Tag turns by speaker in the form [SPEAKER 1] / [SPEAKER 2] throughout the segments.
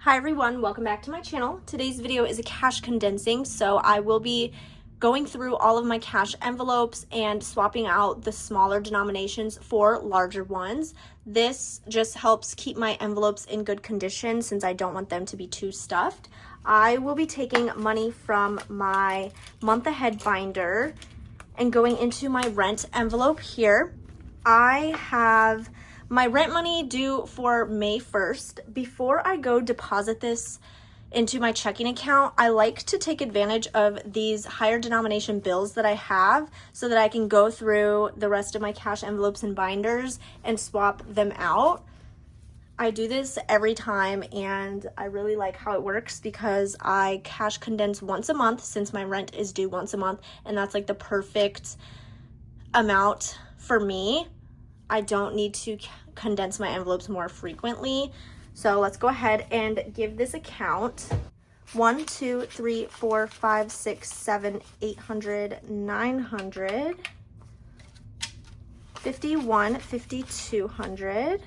[SPEAKER 1] Hi everyone, welcome back to my channel. Today's video is a cash condensing, so I will be going through all of my cash envelopes and swapping out the smaller denominations for larger ones. This just helps keep my envelopes in good condition since I don't want them to be too stuffed. I will be taking money from my month ahead binder and going into my rent envelope here. I have my rent money due for May 1st. Before I go deposit this into my checking account, I like to take advantage of these higher denomination bills that I have so that I can go through the rest of my cash envelopes and binders and swap them out. I do this every time and I really like how it works because I cash condense once a month since my rent is due once a month, and that's like the perfect amount for me. I don't need to condense my envelopes more frequently. So let's go ahead and give this account 1, 2, 3, 4, 5, 6, 7, 800, 900, 51, 5200,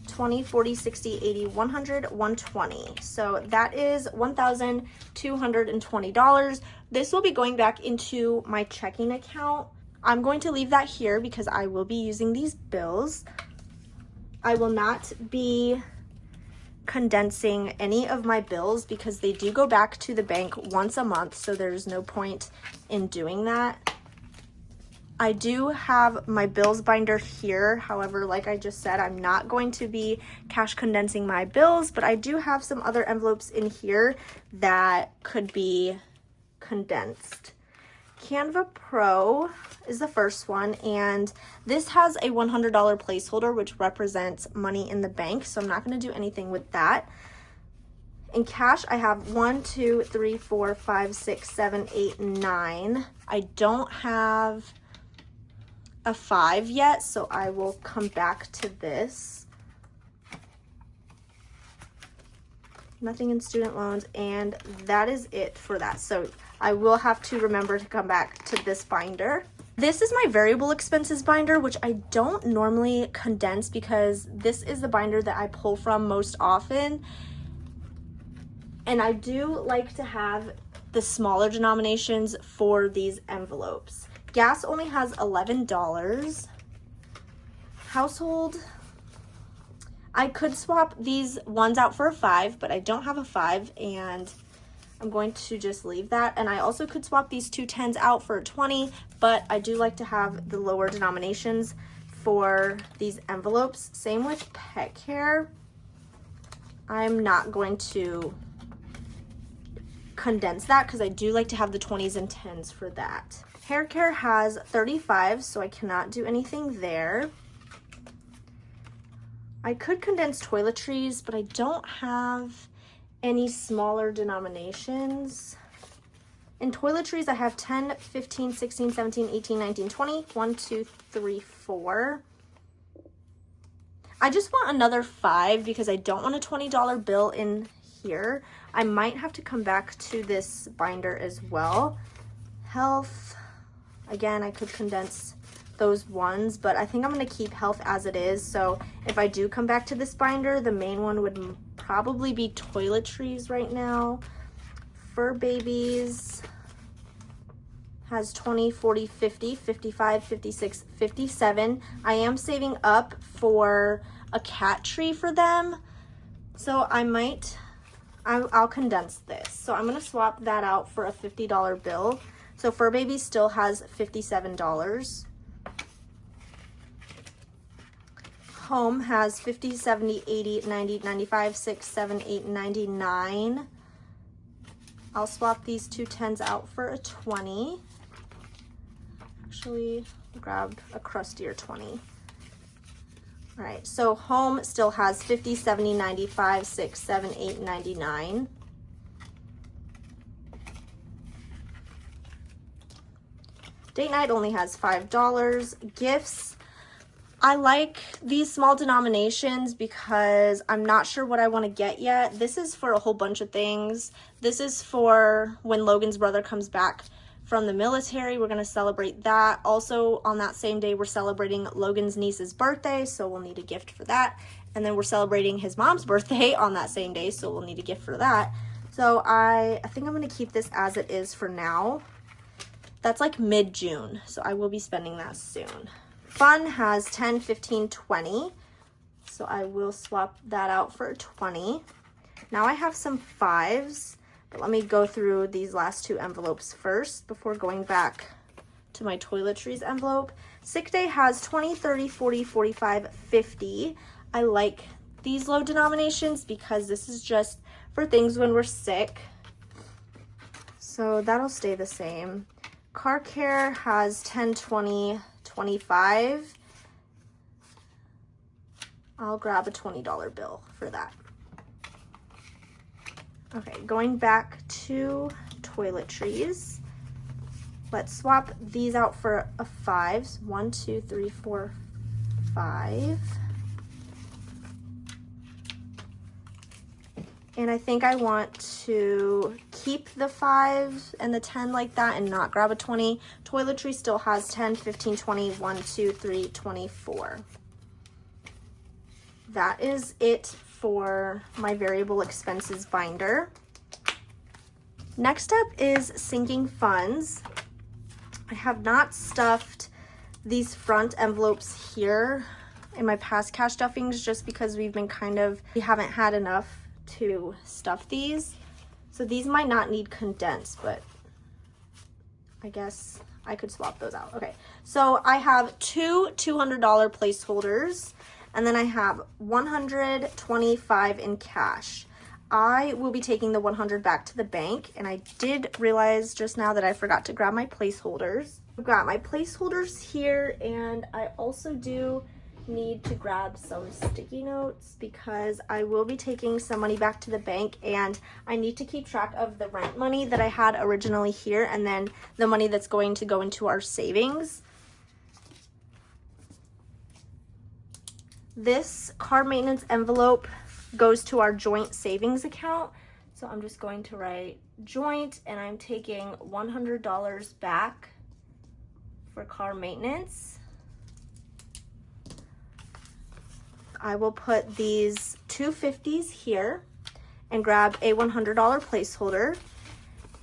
[SPEAKER 1] 20, 40, 60, 80, 100, 120. So that is $1,220. This will be going back into my checking account. I'm going to leave that here because I will be using these bills. I will not be condensing any of my bills because they do go back to the bank once a month, so there's no point in doing that. I do have my bills binder here. However, like I just said, I'm not going to be cash condensing my bills, but I do have some other envelopes in here that could be condensed. Canva Pro is the first one, and this has a $100 placeholder which represents money in the bank, so I'm not going to do anything with that. In cash, I have 1, 2, 3, 4, 5, 6, 7, 8, 9. I don't have a 5 yet, so I will come back to this. Nothing in student loans, and that is it for that. So I will have to remember to come back to this binder. This is my variable expenses binder, which I don't normally condense because this is the binder that I pull from most often. And I do like to have the smaller denominations for these envelopes. Gas only has $11. Household, I could swap these ones out for a 5, but I don't have a 5, and I'm going to just leave that. And I also could swap these two 10s out for a 20, but I do like to have the lower denominations for these envelopes. Same with pet care. I'm not going to condense that because I do like to have the 20s and 10s for that. Hair care has 35, so I cannot do anything there. I could condense toiletries, but I don't have any smaller denominations. In toiletries, I have 10, 15, 16, 17, 18, 19, 20. 1, 2, 3, 4. I just want another 5 because I don't want a $20 bill in here. I might have to come back to this binder as well. Health, again, I could condense those ones, but I think I'm going to keep health as it is. So if I do come back to this binder, the main one would probably be toiletries right now. Fur babies has 20, 40, 50, 55, 56, 57. I am saving up for a cat tree for them, so I'll condense this. So I'm going to swap that out for a $50 bill. So fur baby still has $57. Home has 50, 70, 80, 90, 95, 6, 7, 8, 99. I'll swap these two 10s out for a 20. Actually, grab a crustier 20. All right, so home still has 50, 70, 95, 6, 7, 8, 99. Date night only has $5. Gifts, I like these small denominations because I'm not sure what I want to get yet. This is for a whole bunch of things. This is for when Logan's brother comes back from the military. We're going to celebrate that. Also, on that same day, we're celebrating Logan's niece's birthday, so we'll need a gift for that. And then we're celebrating his mom's birthday on that same day, so we'll need a gift for that. So I think I'm gonna keep this as it is for now. That's like mid-June, so I will be spending that soon. Fun has 10, 15, 20. So I will swap that out for a 20. Now I have some 5s, but let me go through these last 2 envelopes first before going back to my toiletries envelope. Sick day has 20, 30, 40, 45, 50. I like these low denominations because this is just for things when we're sick. So that'll stay the same. Car care has 10, 20, 25. I'll grab a $20 bill for that. Okay, going back to toiletries. Let's swap these out for a 5s. 1, 2, 3, 4, 5. And I think I want to keep the 5 and the 10 like that and not grab a 20. Toiletry still has 10, 15, 20, 1, 2, 3, 24. That is it for my variable expenses binder. Next up is sinking funds. I have not stuffed these front envelopes here in my past cash stuffings just because we haven't had enough to stuff these. So these might not need condensed, but I guess I could swap those out. Okay, so I have 2 $200 placeholders, and then I have 125 in cash. I will be taking the 100 back to the bank, and I did realize just now that I forgot to grab my placeholders. I've got my placeholders here, and I also do need to grab some sticky notes because I will be taking some money back to the bank, and I need to keep track of the rent money that I had originally here and then the money that's going to go into our savings. This car maintenance envelope goes to our joint savings account. So I'm just going to write joint, and I'm taking $100 back for car maintenance. I will put these 250s here and grab a $100 placeholder.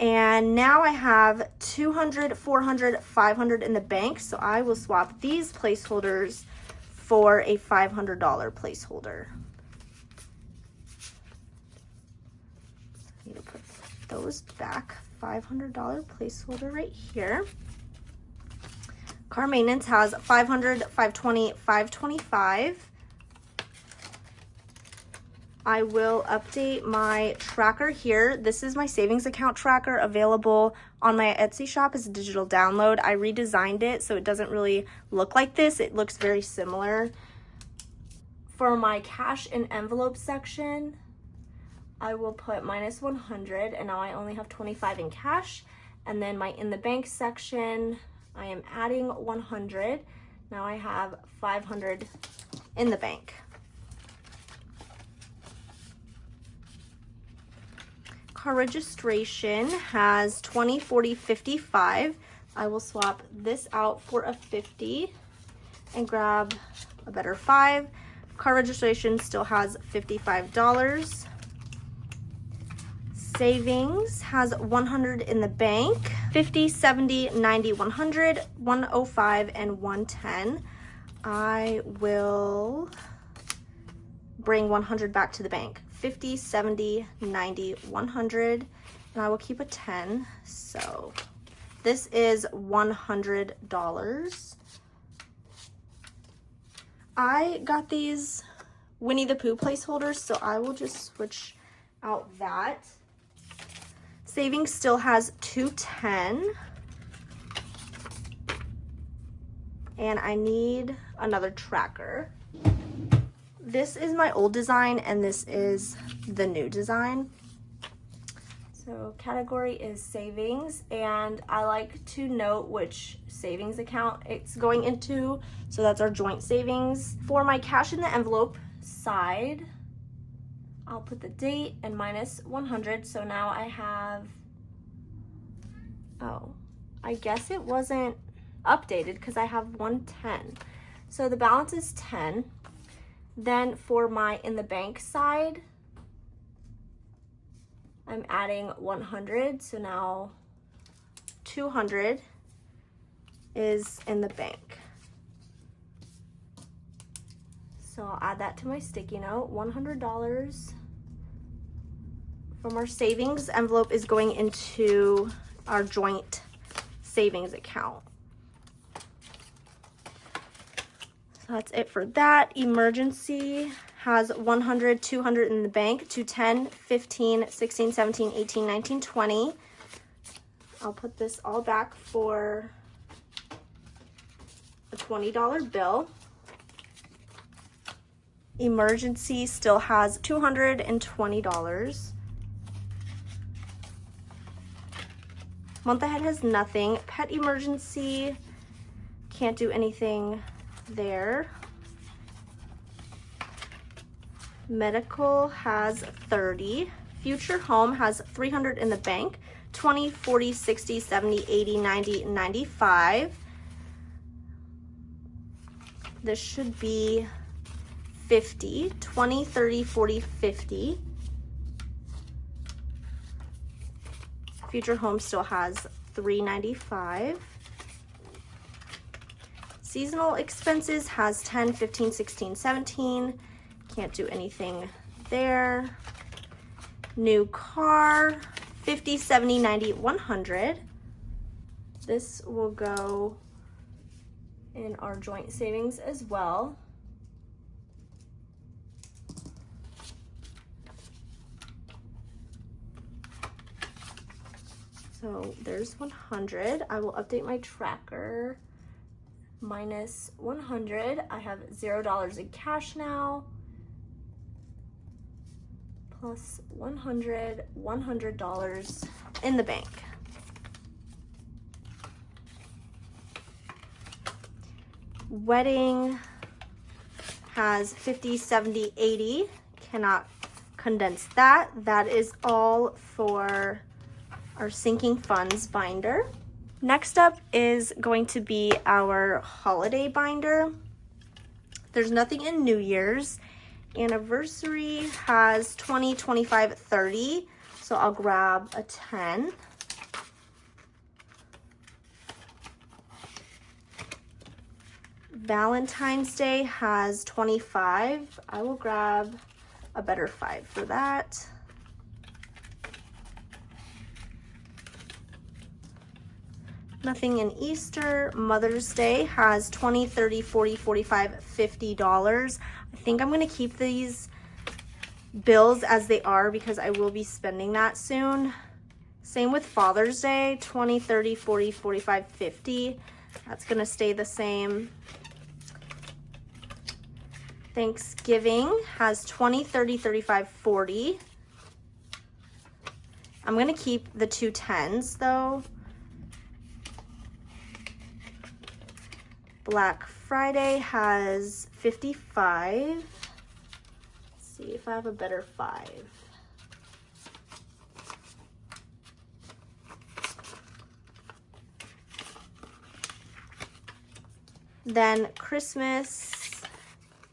[SPEAKER 1] And now I have 200, 400, 500 in the bank. So I will swap these placeholders for a $500 placeholder. I need to put those back. $500 placeholder right here. Car maintenance has 500, 520, 525. I will update my tracker here. This is my savings account tracker, available on my Etsy shop as a digital download. I redesigned it so it doesn't really look like this. It looks very similar. For my cash and envelope section, I will put -100, and now I only have 25 in cash. And then my in the bank section, I am adding 100. Now I have 500 in the bank. Car registration has 20, 40, 55. I will swap this out for a 50 and grab a better 5. Car registration still has $55. Savings has 100 in the bank. 50, 70, 90, 100, 105, and 110. I will bring 100 back to the bank. 50, 70, 90, 100, and I will keep a 10. So this is $100. I got these Winnie the Pooh placeholders, so I will just switch out that. Savings still has 210. And I need another tracker. This is my old design, and this is the new design. So category is savings, and I like to note which savings account it's going into. So that's our joint savings. For my cash in the envelope side, I'll put the date and -100. So now I have, oh, I guess it wasn't updated because I have 110. So the balance is 10. Then for my in the bank side, I'm adding 100, so now 200 is in the bank. So I'll add that to my sticky note. $100 from our savings envelope is going into our joint savings account. So that's it for that. Emergency has 100, 200 in the bank, to 10, 15, 16, 17, 18, 19, 20. I'll put this all back for a $20 bill. Emergency still has $220. Month ahead has nothing. Pet emergency, can't do anything there. Medical has 30. Future home has 300 in the bank. 20, 40, 60, 70, 80, 90, 95. This should be 50. 20, 30, 40, 50. Future home still has $395. Seasonal expenses has 10, 15, 16, 17. Can't do anything there. New car, 50, 70, 90, 100. This will go in our joint savings as well. So there's 100. I will update my tracker. Minus 100. I have $0 in cash now. Plus 100, $100 in the bank. Wedding has 50, 70, 80. Cannot condense that. That is all for our sinking funds binder. Next up is going to be our holiday binder. There's nothing in New Year's. Anniversary has 20, 25, 30. So I'll grab a 10. Valentine's Day has 25. I will grab a better 5 for that. Nothing in Easter. Mother's Day has 20, 30, 40, 45, $50. I think I'm going to keep these bills as they are because I will be spending that soon. Same with Father's Day, 20, 30, 40, 45, 50. That's going to stay the same. Thanksgiving has 20, 30, 35, 40. I'm going to keep the 2 10s though. Black Friday has 55. Let's see if I have a better 5. Then Christmas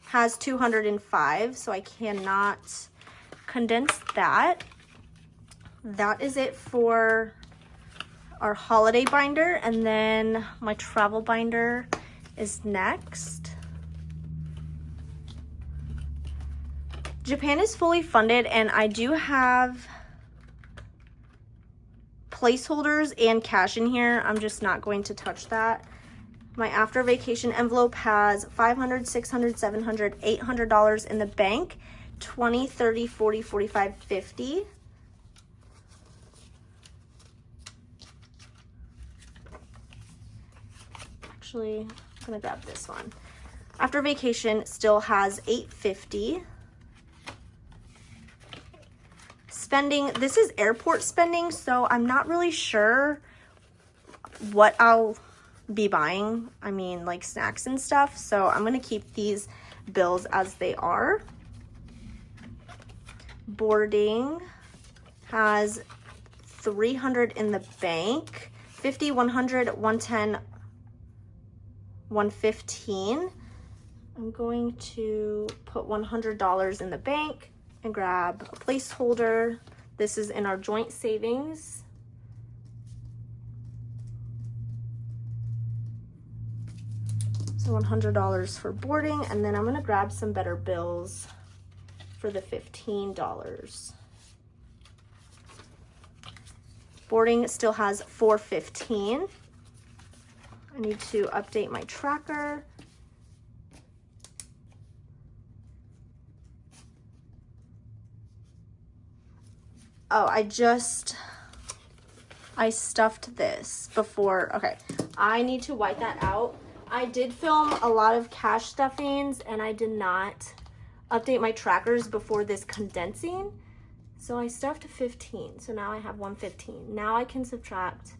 [SPEAKER 1] has 205, so I cannot condense that. That is it for our holiday binder, and then my travel binder is next. Japan is fully funded, and I do have placeholders and cash in here. I'm just not going to touch that. My after vacation envelope has $500, $600, $700, $800 in the bank. 20, 30, 40, 45, 50. Actually, I'm gonna grab this one. After vacation still has $850. Spending, this is airport spending, so I'm not really sure what I'll be buying. I mean, like snacks and stuff, so I'm gonna keep these bills as they are. Boarding has 300 in the bank. 50, 100, 110, 115. I'm going to put $100 in the bank and grab a placeholder. This is in our joint savings. So $100 for boarding, and then I'm gonna grab some better bills for the $15. Boarding still has $4.15. I need to update my tracker. Oh, I stuffed this before. Okay, I need to wipe that out. I did film a lot of cash stuffings and I did not update my trackers before this condensing. So I stuffed 15, so now I have 115. Now I can subtract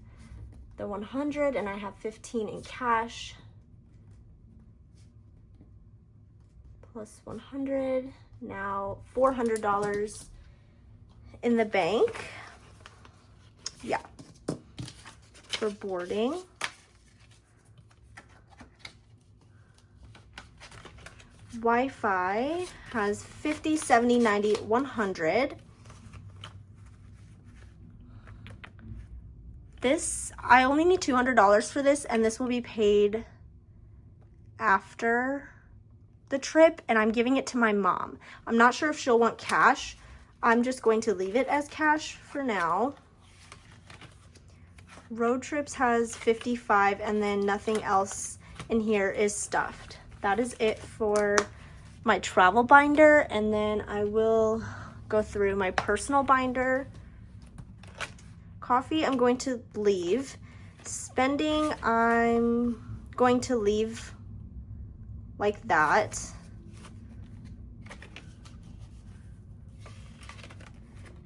[SPEAKER 1] the 100 and I have 15 in cash. Plus 100, now $400 in the bank. Yeah, for boarding. Wi-Fi has 50, 70, 90, 100. This, I only need $200 for this, and this will be paid after the trip, and I'm giving it to my mom. I'm not sure if she'll want cash. I'm just going to leave it as cash for now. Road trips has 55, and then nothing else in here is stuffed. That is it for my travel binder, and then I will go through my personal binder. Coffee, I'm going to leave. Spending, I'm going to leave like that.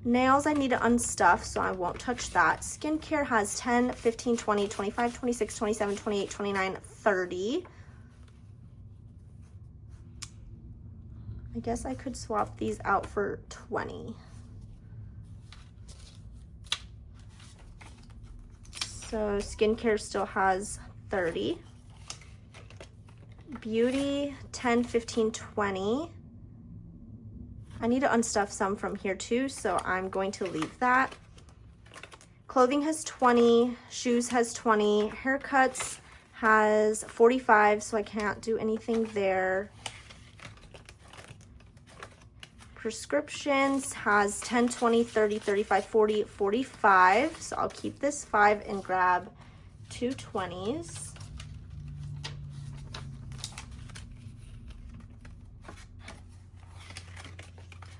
[SPEAKER 1] Nails, I need to unstuff, so I won't touch that. Skincare has 10, 15, 20, 25, 26, 27, 28, 29, 30. I guess I could swap these out for 20. So skincare still has 30. Beauty, 10, 15, 20. I need to unstuff some from here too, so I'm going to leave that. Clothing has 20, shoes has 20, haircuts has 45, so I can't do anything there. Prescriptions has 10, 20, 30, 35, 40, 45. So I'll keep this 5 and grab 2 20s.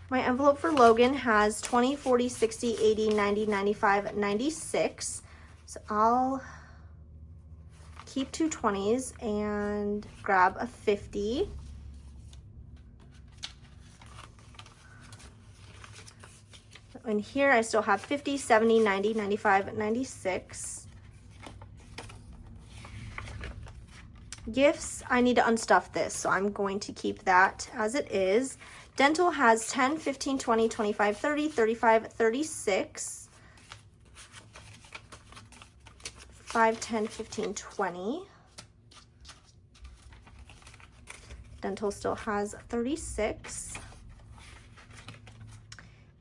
[SPEAKER 1] My envelope for Logan has 20, 40, 60, 80, 90, 95, 96. So I'll keep 2 20s and grab a 50. In here, I still have 50, 70, 90, 95, 96. Gifts, I need to unstuff this, so I'm going to keep that as it is. Dental has 10, 15, 20, 25, 30, 35, 36. 5, 10, 15, 20. Dental still has 36.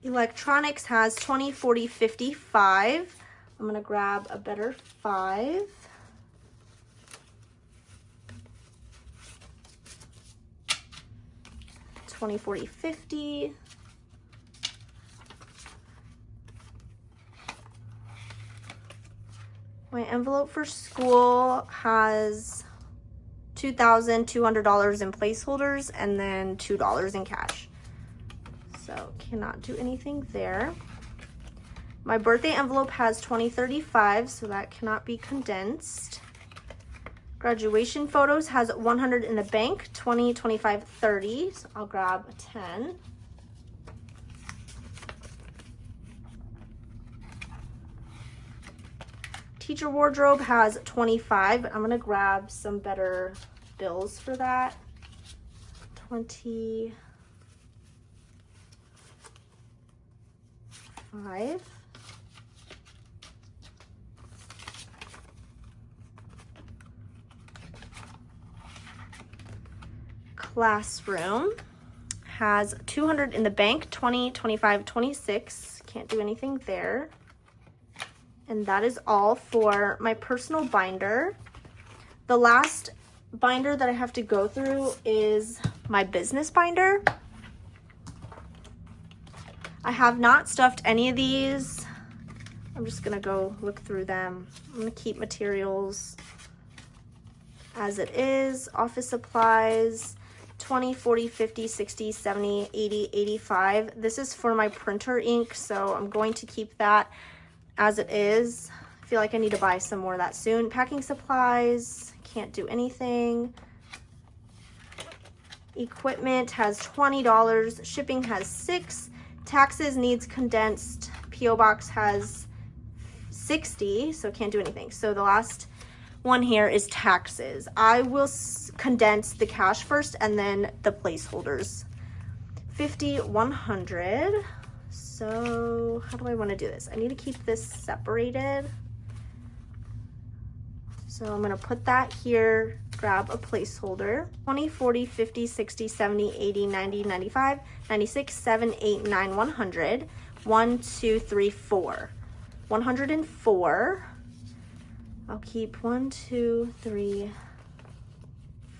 [SPEAKER 1] Electronics has 20, 40, 55. I'm gonna grab a better 5. $20, $40, $50. My envelope for school has $2,200 in placeholders and then $2 in cash. So cannot do anything there. My birthday envelope has 20, 35, so that cannot be condensed. Graduation photos has 100 in the bank, 20, 25, 30, so I'll grab a 10. Teacher wardrobe has 25, but I'm gonna grab some better bills for that. 25. classroom has 200 in the bank, 20, 25, 26. Can't do anything there. And that is all for my personal binder. The last binder that I have to go through is my business binder. I have not stuffed any of these. I'm just gonna go look through them. I'm gonna keep materials as it is. Office supplies, 20, 40, 50, 60, 70, 80, 85. This is for my printer ink, so I'm going to keep that as it is. I feel like I need to buy some more of that soon. Packing supplies, can't do anything. Equipment has $20. Shipping has $6. Taxes needs condensed. P.O. Box has 60, so can't do anything. So the last one here is taxes. I will condense the cash first and then the placeholders. 50, 100. So how do I want to do this? I need to keep this separated. So I'm going to put that here, grab a placeholder. 20, 40, 50, 60, 70, 80, 90, 95, 96, 7, 8, 9, 100. 1, 2, 3, 4. 104. I'll keep 1, 2, 3,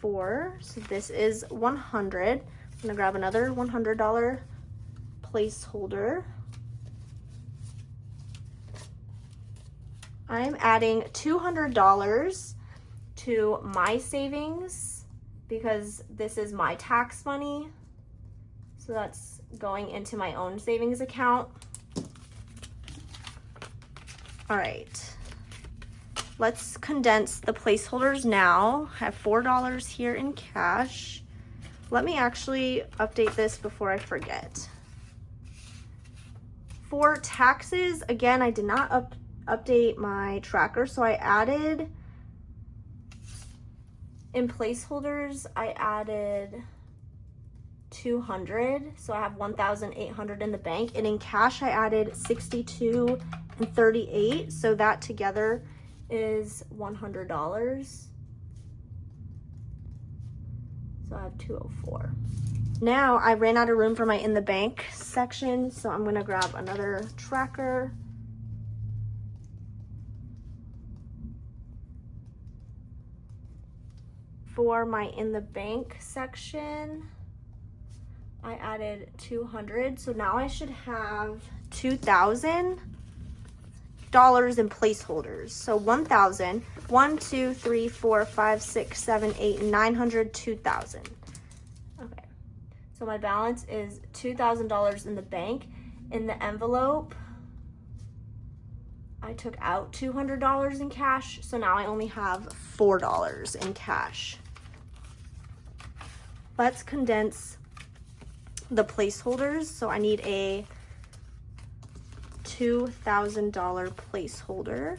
[SPEAKER 1] 4. So this is 100. I'm gonna grab another $100 placeholder. I'm adding $200 to my savings because this is my tax money. So that's going into my own savings account. All right, let's condense the placeholders now. I have $4 here in cash. Let me actually update this before I forget. For taxes, again, I did not update my tracker, so I added, in placeholders, I added 200, so I have 1,800 in the bank, and in cash I added 62 and 38, so that together is $100. So I have 204. Now I ran out of room for my in the bank section, so I'm gonna grab another tracker. For my in the bank section, I added 200, so now I should have $2,000 in placeholders. So 1,000, 1, 2, 3, 4, 5, 6, 7, 8, 900, 2,000. Okay, so my balance is $2,000 in the bank. In the envelope, I took out $200 in cash, so now I only have $4 in cash. Let's condense the placeholders. So I need a $2,000 placeholder.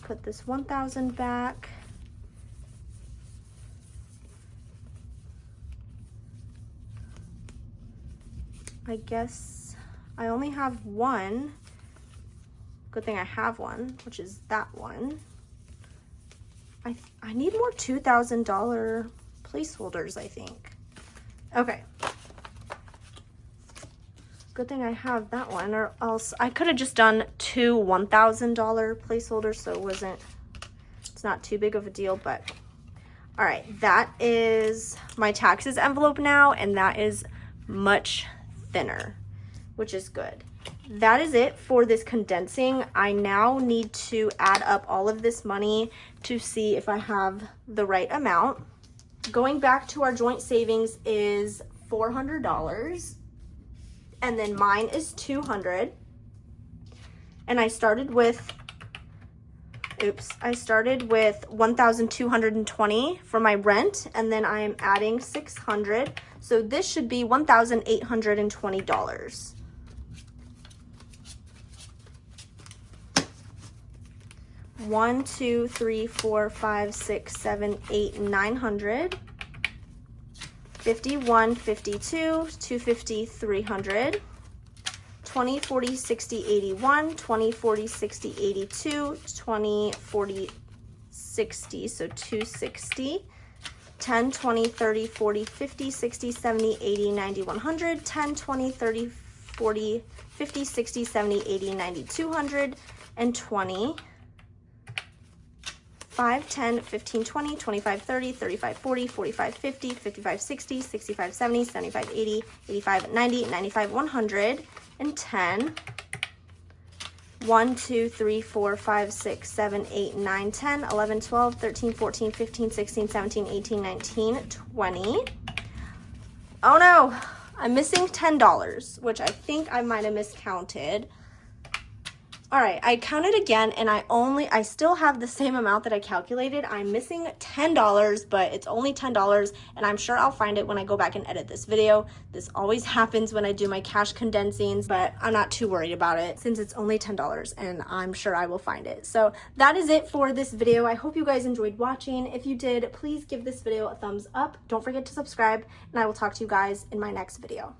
[SPEAKER 1] Put this 1,000 back. I guess I only have one. Good thing I have one, which is that one. I need more $2,000 placeholders, I think. Okay. Good thing I have that one, or else I could have just done two $1,000 placeholders, so it's not too big of a deal, but all right, that is my taxes envelope now, and that is much thinner, which is good. That is it for this condensing. I now need to add up all of this money to see if I have the right amount. Going back to our joint savings is $400, and then mine is $200. And I started with 1,220 for my rent, and then I am adding 600. So this should be $1,820. One, 2, 3, 4, 5, 6, 7, 8, 900. 51, 52, 250, 300. 20, 40, 60, 81, 20, 40, 60, 82, 20, 40, 60, so 260. 10, 20, 30, 40, 50, 60, 70, 80, 90, 100. 10, 20, 30, 40, 50, 60, 70, 80, 90, 200. And 20. 5, 10, 15, 20, 25, 30, 35, 40, 45, 50, 55, 60, 65, 70, 75, 80, 85, 90, 95, 100. And 10. 1, 2, 3, 4, 5, 6, 7, 8, 9, 10, 11, 12, 13, 14, 15, 16, 17, 18, 19, 20. Oh no, I'm missing $10, which I think I might have miscounted. All right, I counted again and I still have the same amount that I calculated. I'm missing $10, but it's only $10 and I'm sure I'll find it when I go back and edit this video. This always happens when I do my cash condensings, but I'm not too worried about it since it's only $10 and I'm sure I will find it. So that is it for this video. I hope you guys enjoyed watching. If you did, please give this video a thumbs up. Don't forget to subscribe and I will talk to you guys in my next video.